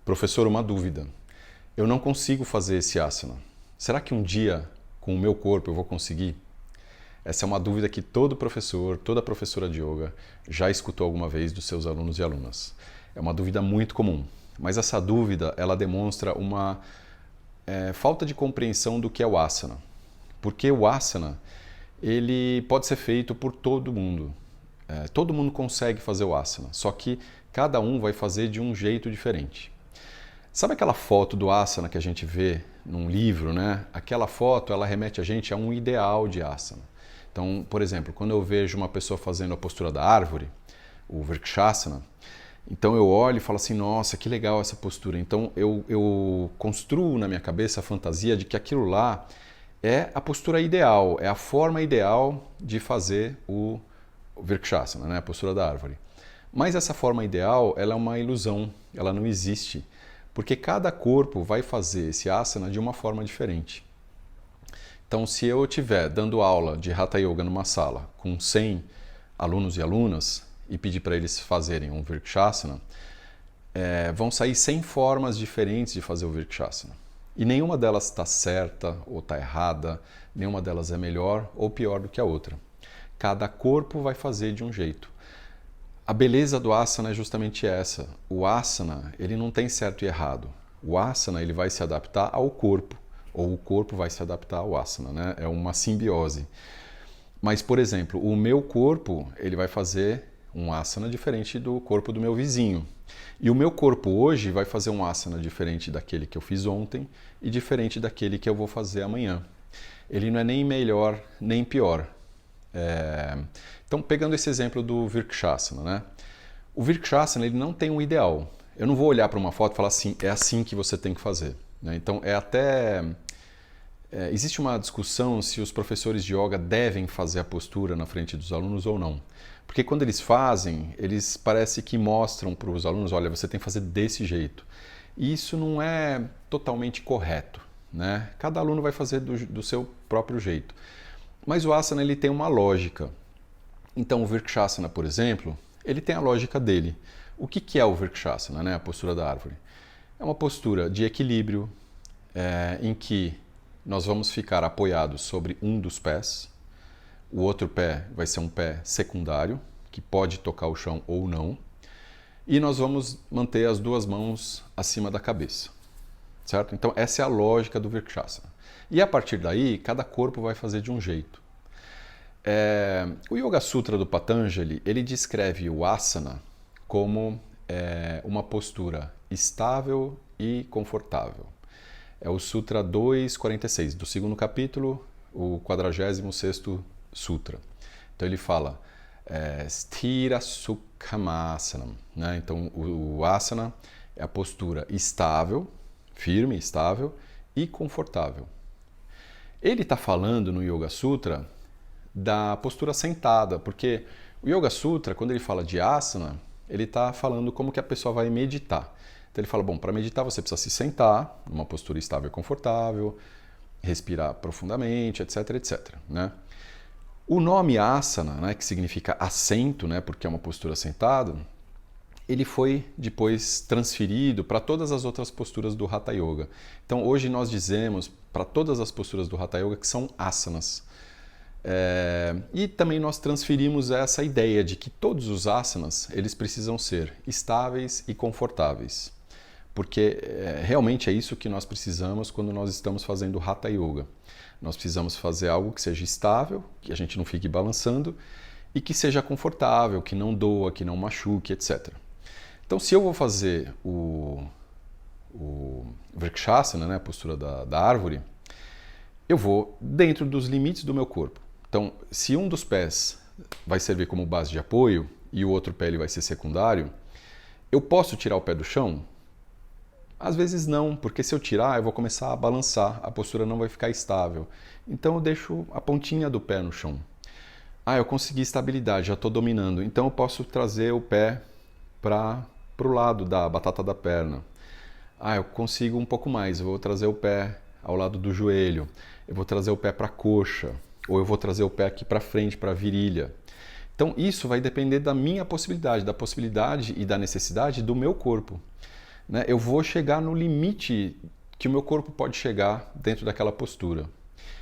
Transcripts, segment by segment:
Professor, uma dúvida. Eu não consigo fazer esse asana. Será que um dia, com o meu corpo, eu vou conseguir? Essa é uma dúvida que todo professor, toda professora de yoga já escutou alguma vez dos seus alunos e alunas. É uma dúvida muito comum, mas essa dúvida ela demonstra uma falta de compreensão do que é o asana. Porque o asana ele pode ser feito por todo mundo. Todo mundo consegue fazer o asana, só que cada um vai fazer de um jeito diferente. Sabe aquela foto do asana que a gente vê num livro, né? Aquela foto, ela remete a gente a um ideal de asana. Então, por exemplo, quando eu vejo uma pessoa fazendo a postura da árvore, o Vrikshasana, então eu olho e falo assim, nossa, que legal essa postura. Então eu construo na minha cabeça a fantasia de que aquilo lá é a postura ideal, é a forma ideal de fazer o Vrikshasana, né? A postura da árvore. Mas essa forma ideal, ela é uma ilusão, ela não existe. Porque cada corpo vai fazer esse asana de uma forma diferente. Então, se eu estiver dando aula de Hatha Yoga numa sala com 100 alunos e alunas e pedir para eles fazerem um Vrikshasana, vão sair 100 formas diferentes de fazer o Vrikshasana. E nenhuma delas está certa ou está errada, nenhuma delas é melhor ou pior do que a outra. Cada corpo vai fazer de um jeito. A beleza do asana é justamente essa. O asana, ele não tem certo e errado. O asana, ele vai se adaptar ao corpo, ou o corpo vai se adaptar ao asana, né? É uma simbiose. Mas, por exemplo, o meu corpo, ele vai fazer um asana diferente do corpo do meu vizinho. E o meu corpo hoje vai fazer um asana diferente daquele que eu fiz ontem e diferente daquele que eu vou fazer amanhã. Ele não é nem melhor nem pior. Então, pegando esse exemplo do Vrikshasana, né? O Vrikshasana ele não tem um ideal. Eu não vou olhar para uma foto e falar assim, é assim que você tem que fazer. Né? Então, existe uma discussão se os professores de yoga devem fazer a postura na frente dos alunos ou não. Porque quando eles fazem, eles parece que mostram para os alunos, olha, você tem que fazer desse jeito. E isso não é totalmente correto. Né? Cada aluno vai fazer do seu próprio jeito. Mas o asana ele tem uma lógica. Então o Vrikshasana, por exemplo, ele tem a lógica dele. O que é o Vrikshasana, né? A postura da árvore? É uma postura de equilíbrio em que nós vamos ficar apoiados sobre um dos pés. O outro pé vai ser um pé secundário, que pode tocar o chão ou não. E nós vamos manter as duas mãos acima da cabeça. Certo? Então essa é a lógica do Vrikshasana. E a partir daí, cada corpo vai fazer de um jeito. O Yoga Sutra do Patanjali, ele descreve o asana como uma postura estável e confortável. É o Sutra 246, do segundo capítulo, o 46º Sutra. Então ele fala Sthira Sukhamasana. Né? Então o asana é a postura estável, firme, estável e confortável. Ele está falando no Yoga Sutra da postura sentada, porque o Yoga Sutra, quando ele fala de asana, ele está falando como que a pessoa vai meditar. Então ele fala, bom, para meditar você precisa se sentar, numa postura estável e confortável, respirar profundamente, etc, etc. Né? O nome asana, né, que significa assento, né, porque é uma postura sentada, ele foi depois transferido para todas as outras posturas do Hatha Yoga. Então hoje nós dizemos para todas as posturas do Hatha Yoga que são asanas. E também nós transferimos essa ideia de que todos os asanas eles precisam ser estáveis e confortáveis. Porque realmente é isso que nós precisamos quando nós estamos fazendo Hatha Yoga. Nós precisamos fazer algo que seja estável, que a gente não fique balançando, e que seja confortável, que não doa, que não machuque, etc. Então, se eu vou fazer o Vrikshasana, né, a postura da árvore, eu vou dentro dos limites do meu corpo. Então, se um dos pés vai servir como base de apoio e o outro pé ele vai ser secundário, eu posso tirar o pé do chão? Às vezes não, porque se eu tirar, eu vou começar a balançar, a postura não vai ficar estável. Então, eu deixo a pontinha do pé no chão. Eu consegui estabilidade, já estou dominando. Então, eu posso trazer o pé para o lado da batata da perna. Eu consigo um pouco mais, eu vou trazer o pé ao lado do joelho, eu vou trazer o pé para a coxa, ou eu vou trazer o pé aqui para frente, para a virilha. Então isso vai depender da minha possibilidade, da possibilidade e da necessidade do meu corpo. né? Eu vou chegar no limite que o meu corpo pode chegar dentro daquela postura.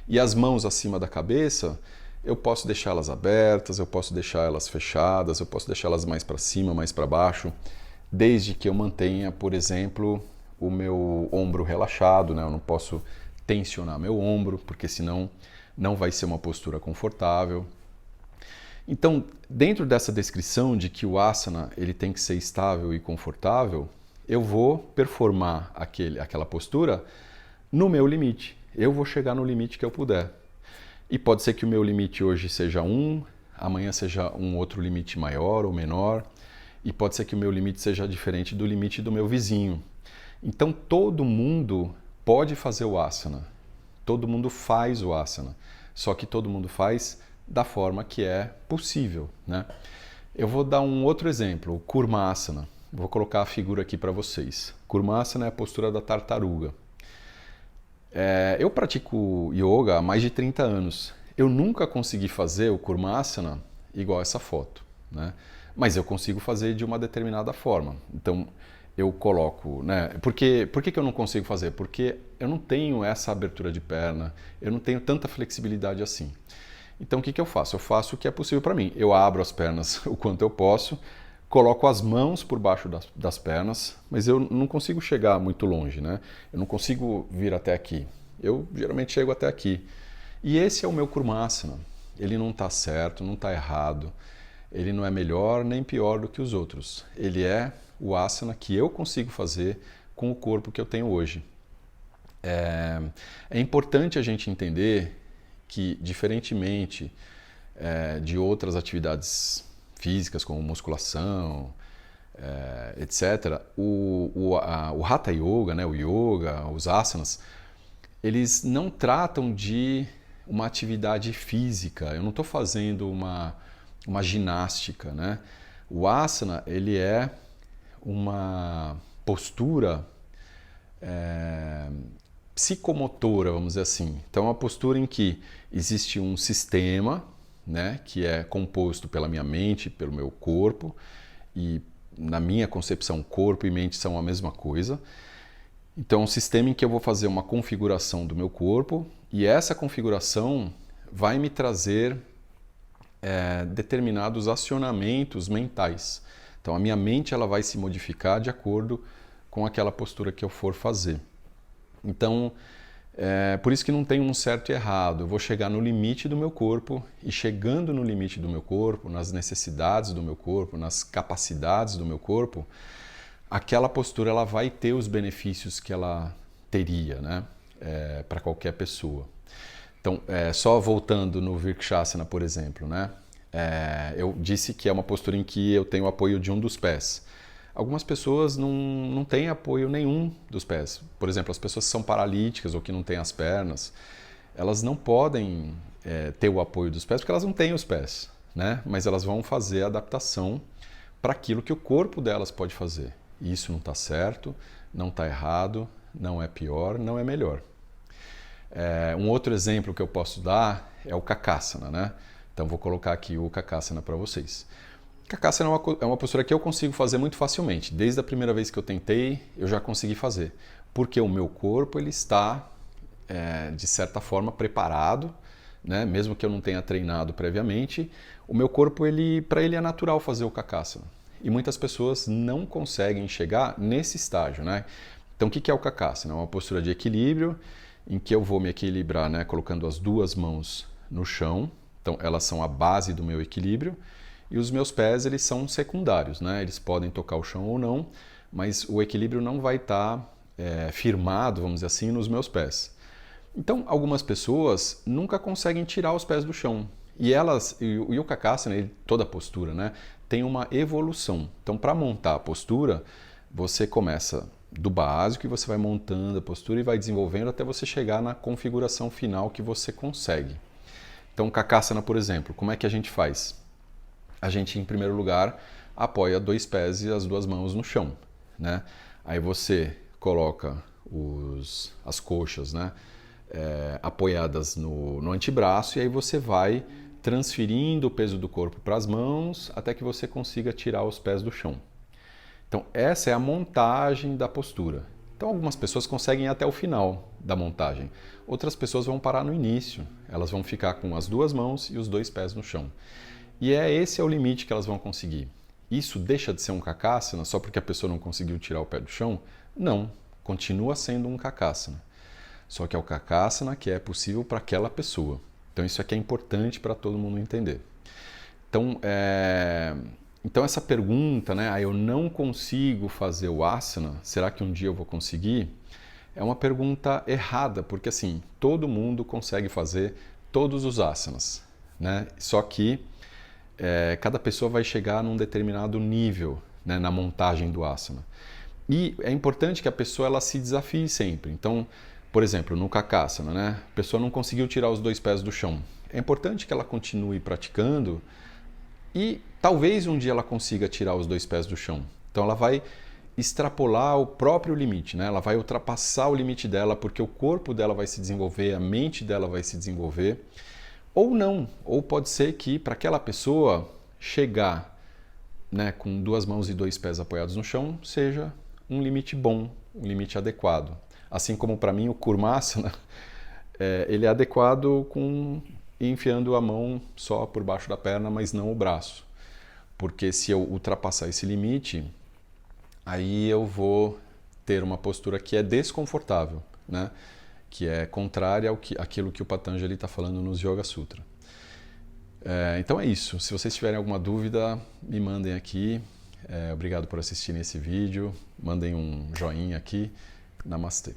E as mãos acima da cabeça, eu posso deixá-las abertas, eu posso deixar elas fechadas, eu posso deixá-las mais para cima, mais para baixo, desde que eu mantenha, por exemplo, o meu ombro relaxado, né? Eu não posso tensionar meu ombro, porque senão não vai ser uma postura confortável. Então, dentro dessa descrição de que o asana ele tem que ser estável e confortável, eu vou performar aquela postura no meu limite. Eu vou chegar no limite que eu puder. E pode ser que o meu limite hoje seja um, amanhã seja um outro limite maior ou menor, e pode ser que o meu limite seja diferente do limite do meu vizinho. Então todo mundo pode fazer o asana, todo mundo faz o asana, só que todo mundo faz da forma que é possível, né? Eu vou dar um outro exemplo, o Kurmasana. Vou colocar a figura aqui para vocês. Kurmasana é a postura da tartaruga. Eu pratico yoga há mais de 30 anos. Eu nunca consegui fazer o Kurmasana igual essa foto, né? Mas eu consigo fazer de uma determinada forma. Então, eu coloco, né? Por que eu não consigo fazer? Porque eu não tenho essa abertura de perna, eu não tenho tanta flexibilidade assim. Então, o que eu faço? Eu faço o que é possível para mim. Eu abro as pernas o quanto eu posso, coloco as mãos por baixo das pernas, mas eu não consigo chegar muito longe, né? Eu não consigo vir até aqui. Eu geralmente chego até aqui. E esse é o meu Kurmasana. Ele não está certo, não está errado. Ele não é melhor nem pior do que os outros. Ele é o asana que eu consigo fazer com o corpo que eu tenho hoje. É importante a gente entender que, diferentemente de outras atividades físicas, como musculação, etc., o Hatha Yoga, né, o yoga, os asanas, eles não tratam de uma atividade física. Eu não estou fazendo uma ginástica, né? O asana, ele é uma postura psicomotora, vamos dizer assim. Então, é uma postura em que existe um sistema, né, que é composto pela minha mente, pelo meu corpo, e na minha concepção, corpo e mente são a mesma coisa. Então, é um sistema em que eu vou fazer uma configuração do meu corpo, e essa configuração vai me trazer determinados acionamentos mentais. Então, a minha mente ela vai se modificar de acordo com aquela postura que eu for fazer. Então, por isso que não tem um certo e errado. Eu vou chegar no limite do meu corpo, e chegando no limite do meu corpo, nas necessidades do meu corpo, nas capacidades do meu corpo, aquela postura ela vai ter os benefícios que ela teria, né? Para qualquer pessoa. Então, só voltando no Vrikshasana, por exemplo, né? Eu disse que é uma postura em que eu tenho o apoio de um dos pés. Algumas pessoas não têm apoio nenhum dos pés. Por exemplo, as pessoas que são paralíticas ou que não têm as pernas, elas não podem ter o apoio dos pés porque elas não têm os pés, né? Mas elas vão fazer a adaptação para aquilo que o corpo delas pode fazer. E isso não está certo, não está errado, não é pior, não é melhor. Um outro exemplo que eu posso dar é o Kakasana, né? Então vou colocar aqui o Kakasana para vocês. Kakasana é uma postura que eu consigo fazer muito facilmente. Desde a primeira vez que eu tentei, eu já consegui fazer. Porque o meu corpo ele está, de certa forma, preparado, né? Mesmo que eu não tenha treinado previamente, o meu corpo, para ele é natural fazer o Kakasana. E muitas pessoas não conseguem chegar nesse estágio, né? Então o que é o Kakasana? É uma postura de equilíbrio, em que eu vou me equilibrar, né, colocando as duas mãos no chão. Então, elas são a base do meu equilíbrio. E os meus pés, eles são secundários, né? Eles podem tocar o chão ou não, mas o equilíbrio não vai estar firmado, vamos dizer assim, nos meus pés. Então, algumas pessoas nunca conseguem tirar os pés do chão. E o Yoga-Asana, toda a postura, né, tem uma evolução. Então, para montar a postura, você começa do básico e você vai montando a postura e vai desenvolvendo até você chegar na configuração final que você consegue. Então, Kakasana, por exemplo, como é que a gente faz? A gente, em primeiro lugar, apoia dois pés e as duas mãos no chão, né? Aí você coloca as coxas, né, apoiadas no antebraço, e aí você vai transferindo o peso do corpo para as mãos até que você consiga tirar os pés do chão. Então, essa é a montagem da postura. Então, algumas pessoas conseguem ir até o final da montagem. Outras pessoas vão parar no início. Elas vão ficar com as duas mãos e os dois pés no chão. E esse é o limite que elas vão conseguir. Isso deixa de ser um Kakasana só porque a pessoa não conseguiu tirar o pé do chão? Não, continua sendo um Kakasana. Só que é o Kakasana que é possível para aquela pessoa. Então isso aqui é importante para todo mundo entender. Então essa pergunta, né, eu não consigo fazer o asana, será que um dia eu vou conseguir? É uma pergunta errada, porque assim, todo mundo consegue fazer todos os asanas, né? Só que cada pessoa vai chegar num determinado nível, né, na montagem do asana. E é importante que a pessoa ela se desafie sempre. Então, por exemplo, no Kakasana, né, a pessoa não conseguiu tirar os dois pés do chão. É importante que ela continue praticando e talvez um dia ela consiga tirar os dois pés do chão. Então ela vai extrapolar o próprio limite, né? Ela vai ultrapassar o limite dela porque o corpo dela vai se desenvolver, a mente dela vai se desenvolver. Ou não, ou pode ser que para aquela pessoa chegar, né, com duas mãos e dois pés apoiados no chão seja um limite bom, um limite adequado. Assim como para mim o Kurmasana, ele é adequado com enfiando a mão só por baixo da perna, mas não o braço. Porque se eu ultrapassar esse limite, aí eu vou ter uma postura que é desconfortável, né? Que é contrária àquilo que o Patanjali está falando nos Yoga Sutra. Então é isso. Se vocês tiverem alguma dúvida, me mandem aqui. Obrigado por assistirem esse vídeo. Mandem um joinha aqui. Namastê.